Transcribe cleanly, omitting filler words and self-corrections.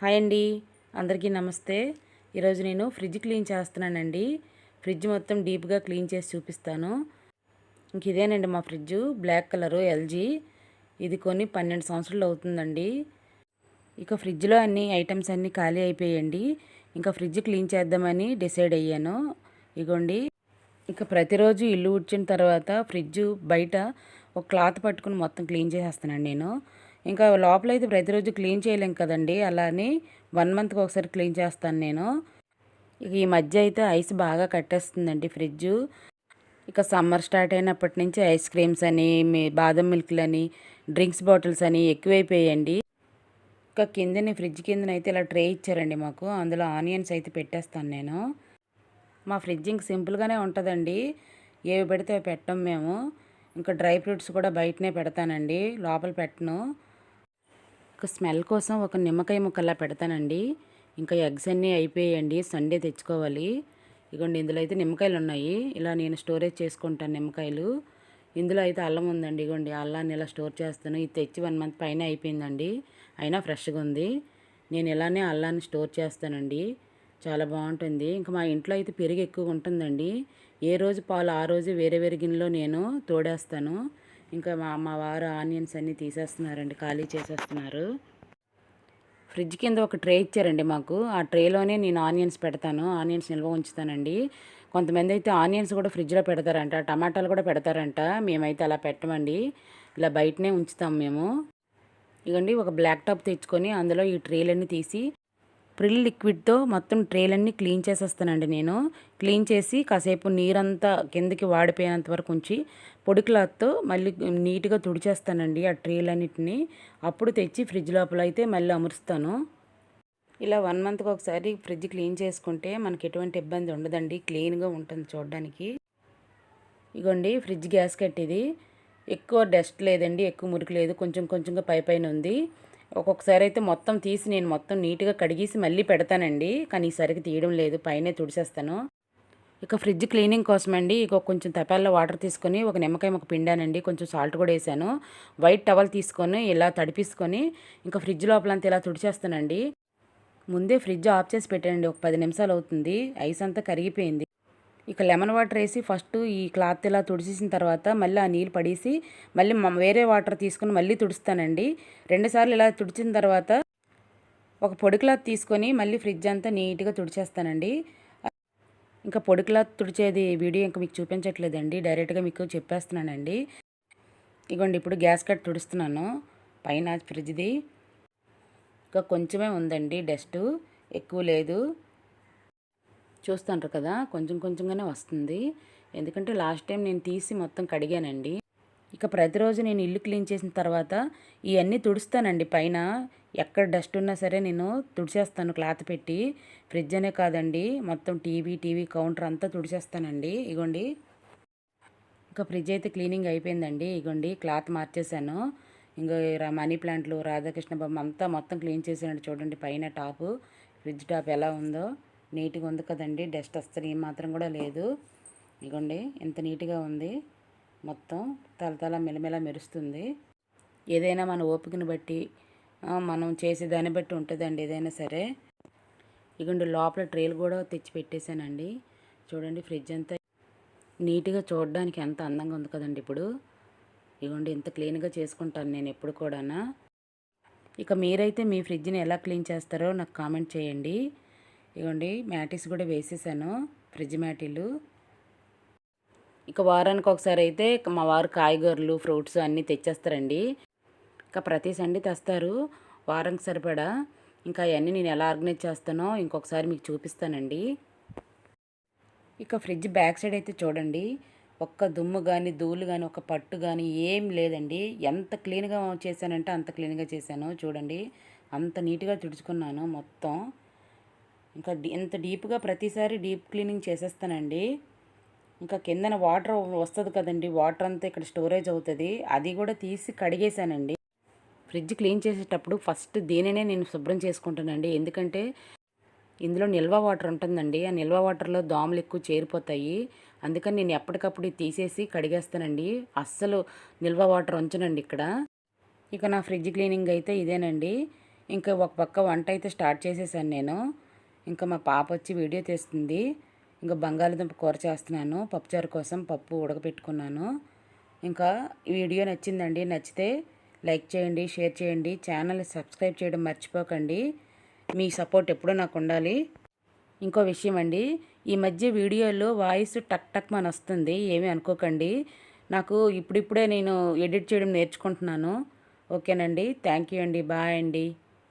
Hi అండి, అందరికీ నమస్తే. ఈరోజు నేను ఫ్రిడ్జ్ క్లీన్ చేస్తున్నానండి. ఫ్రిడ్జ్ మొత్తం డీప్గా క్లీన్ చేసి చూపిస్తాను. ఇంక ఇదేనండి మా ఫ్రిడ్జ్, బ్లాక్ కలరు ఎల్జీ. ఇది కొని 12 సంవత్సరాలు అవుతుందండి. ఇక ఫ్రిడ్జ్లో అన్ని ఐటమ్స్ అన్నీ ఖాళీ అయిపోయాయండి. ఇంకా ఫ్రిడ్జ్ క్లీన్ చేద్దామని డిసైడ్ అయ్యాను. ఇగోండి, ఇక ప్రతిరోజు ఇల్లు ఊడ్చిన తర్వాత ఫ్రిడ్జ్ బయట ఒక క్లాత్ పట్టుకుని మొత్తం క్లీన్ చేసేస్తానండి నేను. ఇంకా లోపలైతే ప్రతిరోజు క్లీన్ చేయలేం కదండి, అలా అని 1 మంత్కి ఒకసారి క్లీన్ చేస్తాను నేను. ఇక ఈ మధ్య అయితే ఐస్ బాగా కట్టేస్తుందండి ఫ్రిడ్జ్. ఇక సమ్మర్ స్టార్ట్ అయినప్పటి నుంచి ఐస్ క్రీమ్స్ అని, బాదం మిల్క్లని, డ్రింక్స్ బాటిల్స్ అని ఎక్కువైపోయాయండి. ఇక కిందని ఫ్రిడ్జ్ కిందనైతే ఇలా ట్రే ఇచ్చారండి మాకు, అందులో ఆనియన్స్ అయితే పెట్టేస్తాను నేను. మా ఫ్రిడ్జ్ ఇంక సింపుల్గానే ఉంటుందండి, ఏవి పెడితే అవి పెట్టం మేము. ఇంకా డ్రై ఫ్రూట్స్ కూడా బయటనే పెడతానండి, లోపల పెట్టను. ఒక స్మెల్ కోసం ఒక నిమ్మకాయ ముక్కలా పెడతానండి. ఇంకా ఎగ్స్ అన్నీ అయిపోయాయండి, సండే తెచ్చుకోవాలి. ఇగోండి, ఇందులో అయితే నిమ్మకాయలు ఉన్నాయి, ఇలా నేను స్టోరేజ్ చేసుకుంటాను నిమ్మకాయలు. ఇందులో అయితే అల్లం ఉందండి, ఇగోండి అల్లాన్ని ఇలా స్టోర్ చేస్తాను. ఇది తెచ్చి 1 మంత్ పైన అయిపోయిందండి, అయినా ఫ్రెష్గా ఉంది. నేను ఇలానే అల్లాన్ని స్టోర్ చేస్తానండి, చాలా బాగుంటుంది. ఇంకా మా ఇంట్లో అయితే పెరుగు ఎక్కువ ఉంటుందండి. ఏ రోజు పాలు ఆ రోజు వేరే వేరే గిన్నెలో నేను తోడేస్తాను. ఇంకా మా వారు ఆనియన్స్ అన్నీ తీసేస్తున్నారండి, ఖాళీ చేసేస్తున్నారు. ఫ్రిడ్జ్ కింద ఒక ట్రే ఇచ్చారండి మాకు, ఆ ట్రేలోనే నేను ఆనియన్స్ పెడతాను, ఆనియన్స్ నిల్వ ఉంచుతానండి. కొంతమంది అయితే ఆనియన్స్ కూడా ఫ్రిడ్జ్లో పెడతారంట, టమాటాలు కూడా పెడతారంట. మేమైతే అలా పెట్టమండి, ఇలా బయటనే ఉంచుతాం మేము. ఇగండి, ఒక బ్లాక్ టాప్ తెచ్చుకొని అందులో ఈ ట్రేలన్నీ తీసి ప్రిల్ లిక్విడ్తో మొత్తం ట్రేలన్నీ క్లీన్ చేసేస్తానండి నేను. క్లీన్ చేసి కాసేపు నీరంతా కిందకి వాడిపోయేంత వరకు ఉంచి పొడి క్లాత్తో మళ్ళీ నీట్గా తుడిచేస్తానండి ఆ ట్రేలన్నిటిని. అప్పుడు తెచ్చి ఫ్రిడ్జ్ లోపల అయితే మళ్ళీ అమరుస్తాను. ఇలా 1 మంత్కి ఒకసారి ఫ్రిడ్జ్ క్లీన్ చేసుకుంటే మనకి ఎటువంటి ఇబ్బంది ఉండదండి, క్లీన్గా ఉంటుంది చూడడానికి. ఇగోండి, ఫ్రిడ్జ్ గ్యాస్ కట్టేది ఎక్కువ డస్ట్ లేదండి, ఎక్కువ మురికి లేదు, కొంచెం కొంచెంగా పైన ఉంది. ఒక్కొక్కసారి అయితే మొత్తం తీసి నేను మొత్తం నీట్గా కడిగేసి మళ్ళీ పెడతానండి, కానీ ఈసారికి తీయడం లేదు, పైనే తుడిచేస్తాను. ఇక ఫ్రిడ్జ్ క్లీనింగ్ కోసం అండి, ఇక కొంచెం తపాల్లో వాటర్ తీసుకొని ఒక నిమ్మకాయ ముక్క పిండానండి, కొంచెం సాల్ట్ కూడా వేసాను. వైట్ టవల్ తీసుకొని ఇలా తడిపిసుకొని ఇంకా ఫ్రిడ్జ్ లోపలంతా ఇలా తుడిచేస్తానండి. ముందే ఫ్రిడ్జ్ ఆఫ్ చేసి పెట్టండి, ఒక 10 నిమిషాలు అవుతుంది, ఐస్ అంతా కరిగిపోయింది. ఇక లెమన్ వాటర్ వేసి ఫస్ట్ ఈ క్లాత్ ఇలా తుడిచేసిన తర్వాత మళ్ళీ ఆ నీళ్ళు పడేసి మళ్ళీ వేరే వాటర్ తీసుకొని మళ్ళీ తుడుస్తానండి. 2 సార్లు ఇలా తుడిచిన తర్వాత ఒక పొడి క్లాత్ తీసుకొని మళ్ళీ ఫ్రిడ్జ్ అంతా నీట్గా తుడిచేస్తానండి. ఇంకా పొడి క్లాత్ తుడిచేది వీడియో ఇంకా మీకు చూపించట్లేదండి, డైరెక్ట్గా మీకు చెప్పేస్తున్నానండి. ఇగోండి, ఇప్పుడు గ్యాస్ కట్ తుడుస్తున్నాను పైన ఫ్రిడ్జ్ది. ఇంకా కొంచెమే ఉందండి డస్ట్, ఎక్కువ లేదు. చూస్తుంటారు కదా, కొంచెం కొంచెంగానే వస్తుంది, ఎందుకంటే లాస్ట్ టైం నేను తీసి మొత్తం కడిగానండి. ఇక ప్రతిరోజు నేను ఇల్లు క్లీన్ చేసిన తర్వాత ఇవన్నీ తుడుస్తానండి, పైన ఎక్కడ డస్ట్ ఉన్నా సరే నేను తుడిచేస్తాను క్లాత్ పెట్టి. ఫ్రిడ్జ్ అనే కాదండి, మొత్తం టీవీ కౌంటర్ అంతా తుడిచేస్తానండి. ఇగోండి, ఇంకా ఫ్రిడ్జ్ అయితే క్లీనింగ్ అయిపోయిందండి. ఇగోండి, క్లాత్ మార్చేశాను. ఇంకా మనీ ప్లాంట్లు, రాధాకృష్ణ బొమ్మ అంతా మొత్తం క్లీన్ చేసానండి. చూడండి పైన టాపు, ఫ్రిడ్జ్ టాప్ ఎలా ఉందో, నీట్గా ఉంది కదండి, డస్ట్ అస్సలు ఏమాత్రం కూడా లేదు. ఇగోండి, ఎంత నీట్గా ఉంది, మొత్తం తలతల మెలమెల మెరుస్తుంది. ఏదైనా మన ఓపికను బట్టి మనం చేసేదాన్ని బట్టి ఉంటుందండి ఏదైనా సరే. ఇగోండి, లోపల ట్రేలు కూడా తెచ్చి పెట్టేశానండి. చూడండి, ఫ్రిడ్జ్ అంతా నీట్గా చూడడానికి ఎంత అందంగా ఉంది కదండి ఇప్పుడు. ఇగోండి, ఎంత క్లీన్గా చేసుకుంటాను నేను ఎప్పుడు కూడానా. ఇక మీరైతే మీ ఫ్రిడ్జ్ని ఎలా క్లీన్ చేస్తారో నాకు కామెంట్ చేయండి. ఇగోండి, మ్యాటిస్ కూడా వేసేసాను, ఫ్రిడ్జ్ మ్యాటీలు. ఇక వారానికి ఒకసారి అయితే మా వారు కాయగూరలు, ఫ్రూట్స్ అన్నీ తెచ్చేస్తారండి. ఇక ప్రతి సండే తెస్తారు, వారానికి సరిపడా. ఇంకా అవన్నీ నేను ఎలా ఆర్గనైజ్ చేస్తానో ఇంకొకసారి మీకు చూపిస్తానండి. ఇక ఫ్రిడ్జ్ బ్యాక్ సైడ్ అయితే చూడండి, ఒక్క దుమ్ము కానీ ధూళి కానీ ఒక పట్టు కానీ ఏం లేదండి. ఎంత క్లీన్గా చేశానంటే అంత క్లీన్గా చేశాను. చూడండి, అంత నీట్గా తుడుచుకున్నాను మొత్తం. ఇంకా ఎంత డీప్గా ప్రతిసారి డీప్ క్లీనింగ్ చేసేస్తానండి. ఇంకా కిందన వాటర్ వస్తుంది కదండి, వాటర్ అంతా ఇక్కడ స్టోరేజ్ అవుతుంది, అది కూడా తీసి కడిగేశానండి. ఫ్రిడ్జ్ క్లీన్ చేసేటప్పుడు ఫస్ట్ దీనినే నేను శుభ్రం చేసుకుంటానండి, ఎందుకంటే ఇందులో నిల్వ వాటర్ ఉంటుందండి, ఆ నిల్వ వాటర్లో దోమలు ఎక్కువ చేరిపోతాయి. అందుకని నేను ఎప్పటికప్పుడు తీసేసి కడిగేస్తానండి, అస్సలు నిల్వ వాటర్ ఉంచనండి ఇక్కడ. ఇక నా ఫ్రిడ్జ్ క్లీనింగ్ అయితే ఇదేనండి. ఇంకా ఒక పక్క వంట అయితే స్టార్ట్ చేసేసాను నేను. ఇంకా మా పాప వచ్చి వీడియో తీస్తుంది. ఇంకా బంగాళదుంప కూర చేస్తున్నాను. పప్పుచారు కోసం పప్పు ఉడకపెట్టుకున్నాను. ఇంకా ఈ వీడియో నచ్చిందండి. నచ్చితే లైక్ చేయండి, షేర్ చేయండి, ఛానల్ని సబ్స్క్రైబ్ చేయడం మర్చిపోకండి. మీ సపోర్ట్ ఎప్పుడూ నాకు ఉండాలి. ఇంకో విషయం అండి, ఈ మధ్య వీడియోలో వాయిస్ టక్ టక్ అని వస్తుంది, ఏమీ అనుకోకండి. నాకు ఇప్పుడిప్పుడే నేను ఎడిట్ చేయడం నేర్చుకుంటున్నాను. ఓకేనండి. థ్యాంక్ యూ అండి. బాయ్ అండి.